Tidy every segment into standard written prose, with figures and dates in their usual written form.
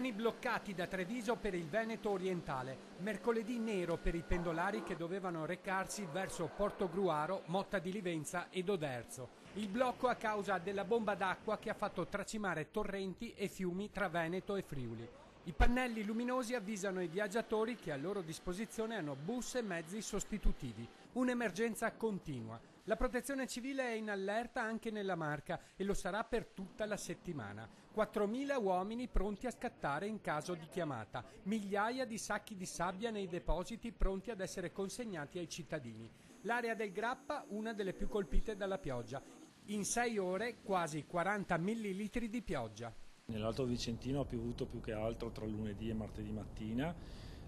Treni bloccati da Treviso per il Veneto orientale, mercoledì nero per i pendolari che dovevano recarsi verso Portogruaro, Motta di Livenza ed Oderzo. Il blocco a causa della bomba d'acqua che ha fatto tracimare torrenti e fiumi tra Veneto e Friuli. I pannelli luminosi avvisano i viaggiatori che a loro disposizione hanno bus e mezzi sostitutivi. Un'emergenza continua. La protezione civile è in allerta anche nella Marca e lo sarà per tutta la settimana. 4.000 uomini pronti a scattare in caso di chiamata. Migliaia di sacchi di sabbia nei depositi pronti ad essere consegnati ai cittadini. L'area del Grappa, una delle più colpite dalla pioggia. In 6 ore quasi 40 millilitri di pioggia. Nell'Alto Vicentino ha piovuto più che altro tra lunedì e martedì mattina,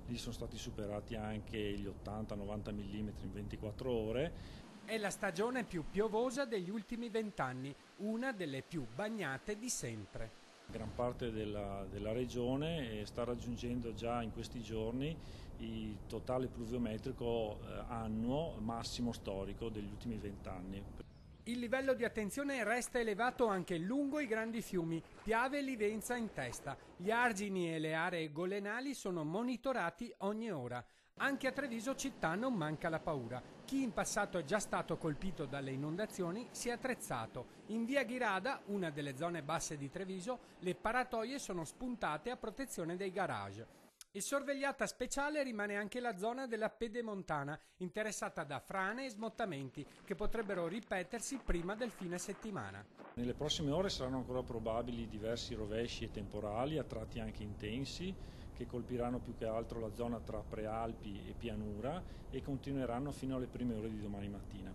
lì sono stati superati anche gli 80-90 mm in 24 ore. È la stagione più piovosa degli ultimi 20 anni, una delle più bagnate di sempre. Gran parte della regione sta raggiungendo già in questi giorni il totale pluviometrico annuo massimo storico degli ultimi 20 anni. Il livello di attenzione resta elevato anche lungo i grandi fiumi, Piave e Livenza in testa. Gli argini e le aree golenali sono monitorati ogni ora. Anche a Treviso città non manca la paura. Chi in passato è già stato colpito dalle inondazioni si è attrezzato. In via Ghirada, una delle zone basse di Treviso, le paratoie sono spuntate a protezione dei garage. E sorvegliata speciale rimane anche la zona della Pedemontana, interessata da frane e smottamenti che potrebbero ripetersi prima del fine settimana. Nelle prossime ore saranno ancora probabili diversi rovesci e temporali, a tratti anche intensi, che colpiranno più che altro la zona tra Prealpi e Pianura e continueranno fino alle prime ore di domani mattina.